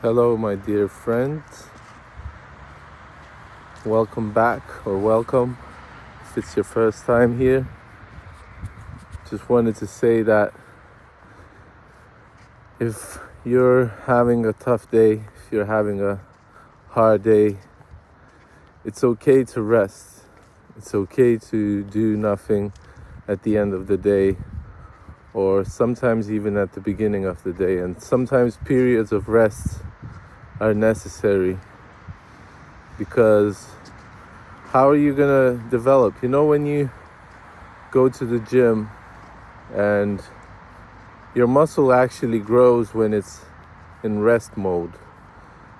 Hello, my dear friends. Welcome back, or welcome if it's your first time here. Just wanted to say that if you're having a tough day, if you're having a hard day, it's okay to rest. It's okay to do nothing at the end of the day, or sometimes even at the beginning of the day. And sometimes periods of rest are necessary, because how are you gonna develop? You know, when you go to the gym and your muscle actually grows when it's in rest mode.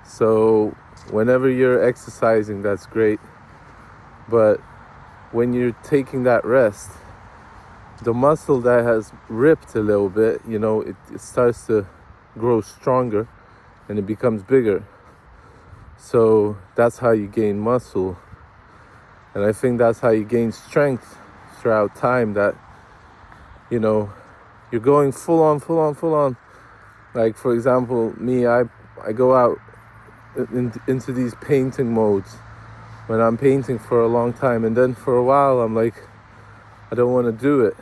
So whenever you're exercising, that's great. But when you're taking that rest, the muscle that has ripped a little bit, it starts to grow stronger and it becomes bigger. So that's how you gain muscle. And I think that's how you gain strength throughout time, that, you're going full on. Like, for example, me, I go out into these painting modes when I'm painting for a long time. And then for a while, I'm like, I don't want to do it.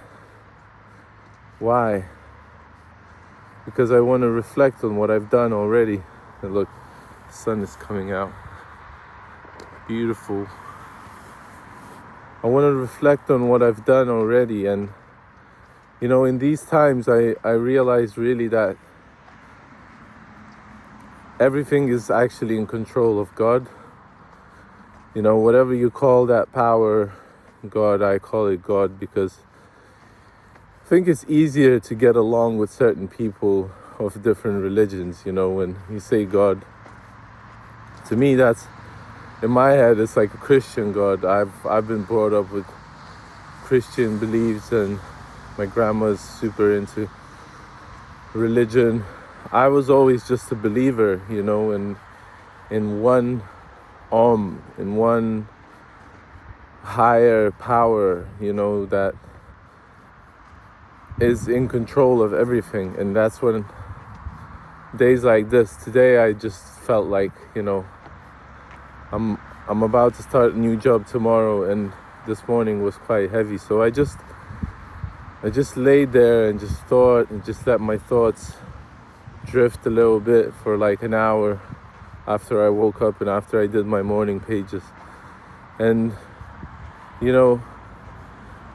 Why? Because I want to reflect on what I've done already. And look, the sun is coming out. Beautiful. I want to reflect on what I've done already. And, in these times, I realize really that everything is actually in control of God. Whatever you call that power, God, I call it God, because I think it's easier to get along with certain people of different religions. When you say God, to me, that's, in my head, it's like a Christian God. I've been brought up with Christian beliefs, and my grandma's super into religion. I was always just a believer, in one in one higher power, that is in control of everything. And that's when days like this, today, I just felt like, I'm about to start a new job tomorrow, and this morning was quite heavy. So I just laid there and just thought, and just let my thoughts drift a little bit for like an hour after I woke up and after I did my morning pages. And,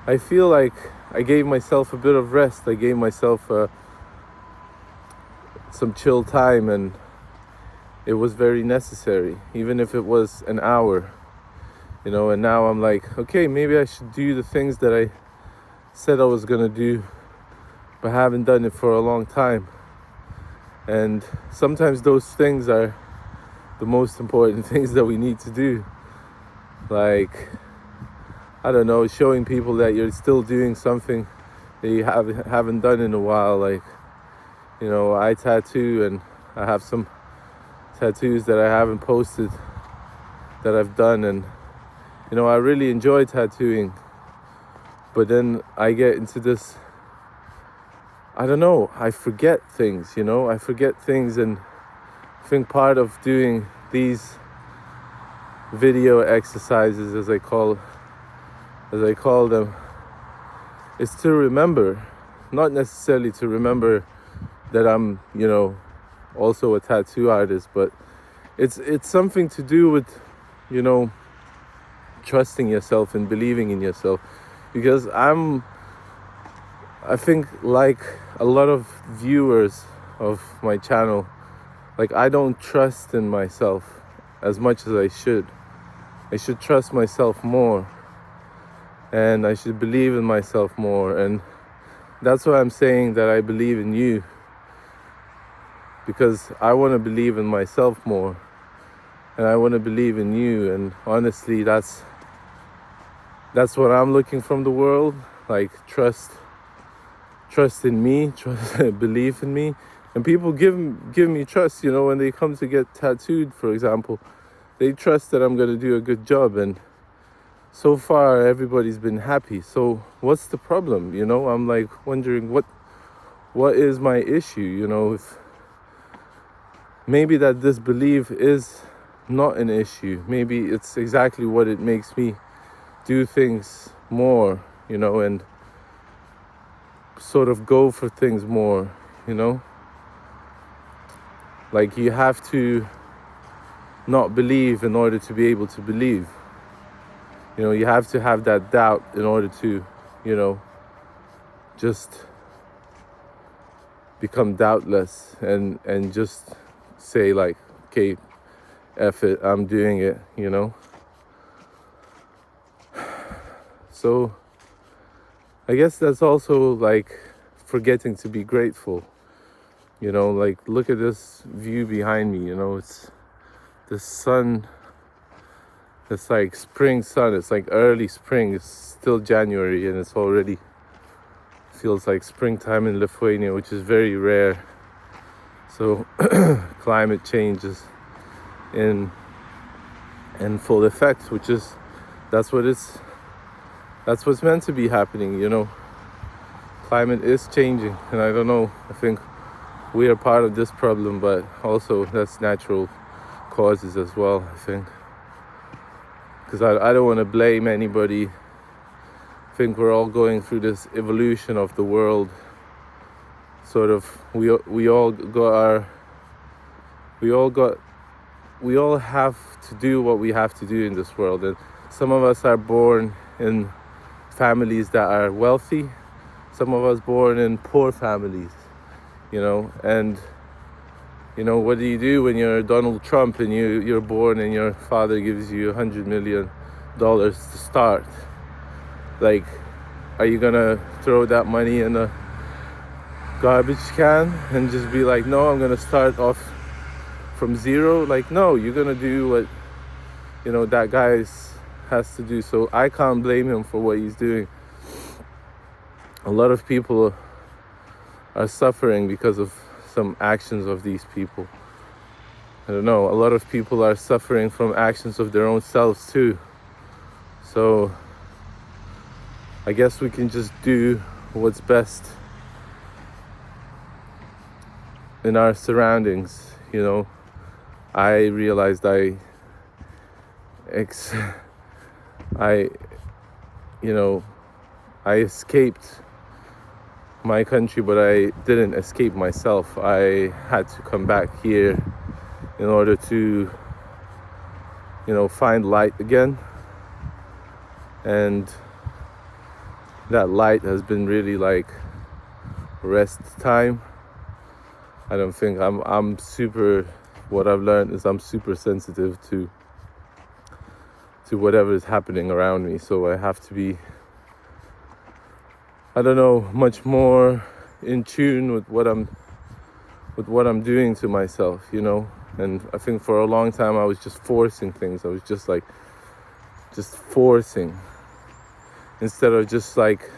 I feel like I gave myself a bit of rest. I gave myself some chill time, and it was very necessary, even if it was an hour, and now I'm like, okay, maybe I should do the things that I said I was gonna do, but haven't done it for a long time. And sometimes those things are the most important things that we need to do. Like, I don't know, showing people that you're still doing something that you haven't done in a while. Like, I tattoo, and I have some tattoos that I haven't posted that I've done, and I really enjoy tattooing. But then I get into this, I don't know, I forget things, and I think part of doing these video exercises, as I call them, is to remember, not necessarily to remember that I'm, also a tattoo artist, but it's something to do with, trusting yourself and believing in yourself. Because I think, like a lot of viewers of my channel, like, I don't trust in myself as much as I should. I should trust myself more, and I should believe in myself more. And that's why I'm saying that I believe in you, because I want to believe in myself more, and I want to believe in you. And honestly, that's what I'm looking from the world. Like, trust in me, belief in me. And people give me trust, when they come to get tattooed, for example. They trust that I'm going to do a good job, and so far everybody's been happy. So what's the problem? I'm like wondering what is my issue, maybe that disbelief is not an issue. Maybe it's exactly what it makes me do things more, and sort of go for things more, Like you have to not believe in order to be able to believe. You have to have that doubt in order to, just become doubtless and just say like, okay, F it, I'm doing it, So I guess that's also like forgetting to be grateful. Like look at this view behind me, it's the sun. It's like spring sun. It's like early spring. It's still January and it's already feels like springtime in Lithuania, which is very rare. So climate change is in full effect, that's what's meant to be happening, Climate is changing, and I don't know, I think we are part of this problem, but also that's natural causes as well, I think. Because I don't want to blame anybody. I think we're all going through this evolution of the world. Sort of, we all have to do what we have to do in this world. And some of us are born in families that are wealthy. Some of us born in poor families, and what do you do when you're Donald Trump and you're born and your father gives you $100 million to start? Like, are you gonna throw that money in a garbage can and just be like, no, I'm gonna start off from zero? Like, no, you're gonna do what that guy has to do. So I can't blame him for what he's doing. A lot of people are suffering because of some actions of these people. I don't know, a lot of people are suffering from actions of their own selves too. So I guess we can just do what's best in our surroundings. I realized I escaped my country, but I didn't escape myself. I had to come back here in order to, find light again. And that light has been really like rest time. I don't think what I've learned is I'm super sensitive to whatever is happening around me. So I have to be, much more in tune with what I'm doing to myself, And I think for a long time I was just forcing things. I was just forcing instead of just like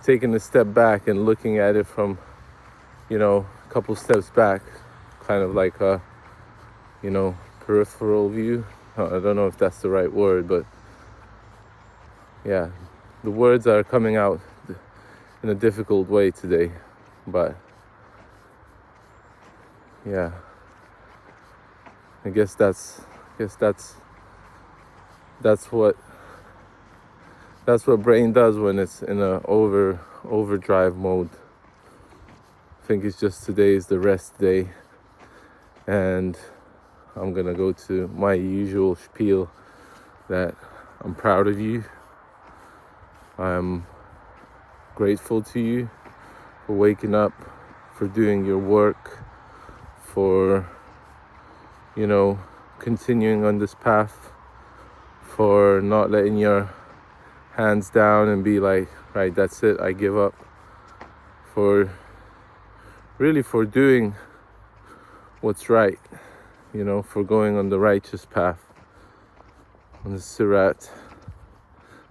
taking a step back and looking at it from, a couple steps back, kind of like a, peripheral view. I don't know if that's the right word, but yeah, the words are coming out in a difficult way today, but yeah, I guess that's what brain does when it's in a overdrive mode. I think it's just today is the rest day, and I'm gonna go to my usual spiel that I'm proud of you. I'm grateful to you for waking up, for doing your work, for, continuing on this path, for not letting your hands down and be like, right, that's it, I give up, for doing what's right, for going on the righteous path, on the sirat.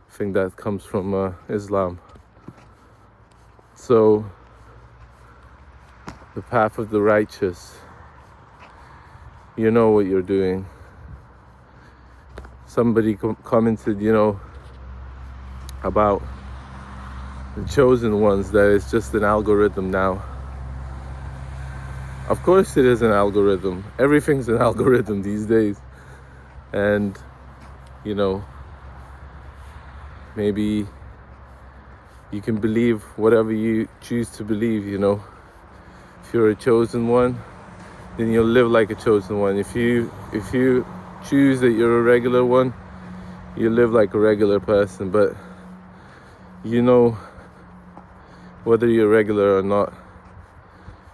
I think that comes from Islam. So, the path of the righteous, you know what you're doing. Somebody commented, about the chosen ones, that it's just an algorithm now. of course it is an algorithm. Everything's an algorithm these days. And, you know, maybe you can believe whatever you choose to believe, you know. If you're a chosen one, then you'll live like a chosen one. If you choose that you're a regular one, you live like a regular person. But you know, whether you're regular or not,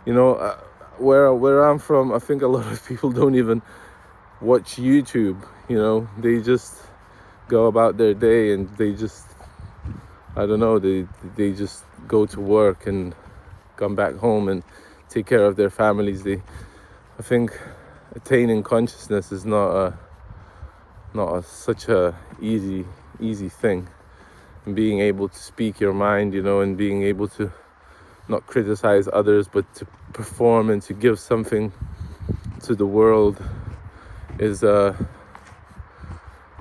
you know, where I'm from, I think a lot of people don't even watch YouTube. You know, they just go about their day and they just, I don't know, they just go to work and come back home and take care of their families. I think attaining consciousness is not such a easy thing. And being able to speak your mind, you know, and being able to not criticize others, but to perform and to give something to the world is I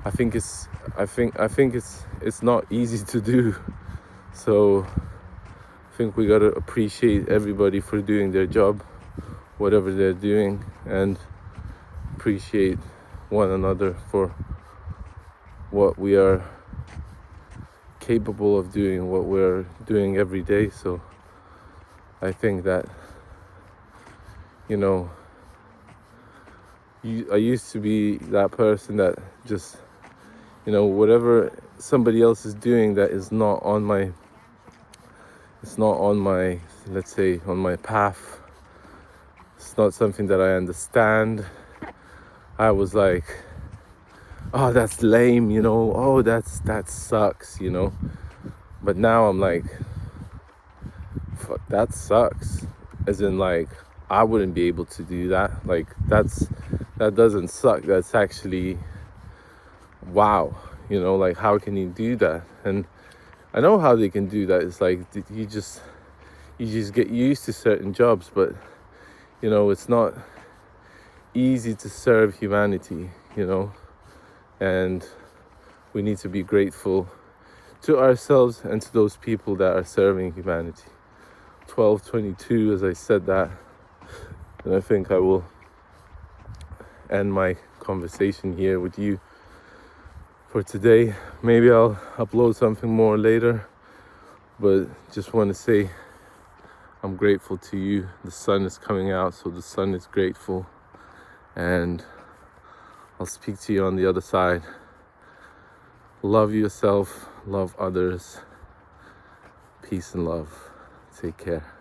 think it's not easy to do. So I think we gotta appreciate everybody for doing their job, whatever they're doing, and appreciate one another for what we are capable of doing, what we're doing every day. So I think that, you know, I used to be that person that just, you know, whatever somebody else is doing that is not on my, let's say, on my path, it's not something that I understand, I was like, oh, that's lame, you know, oh, that sucks, you know. But now I'm like, fuck, that sucks, as in like, I wouldn't be able to do that. Like, that doesn't suck, that's actually, wow, you know, like, how can you do that? And I know how they can do that. It's like you just get used to certain jobs, but you know, it's not easy to serve humanity, you know. And we need to be grateful to ourselves and to those people that are serving humanity. 12:22, as I said that, and I think I will end my conversation here with you for today. Maybe I'll upload something more later, but just want to say I'm grateful to you. The sun is coming out, so the sun is grateful, and I'll speak to you on the other side. Love yourself, love others. Peace and love. Take care.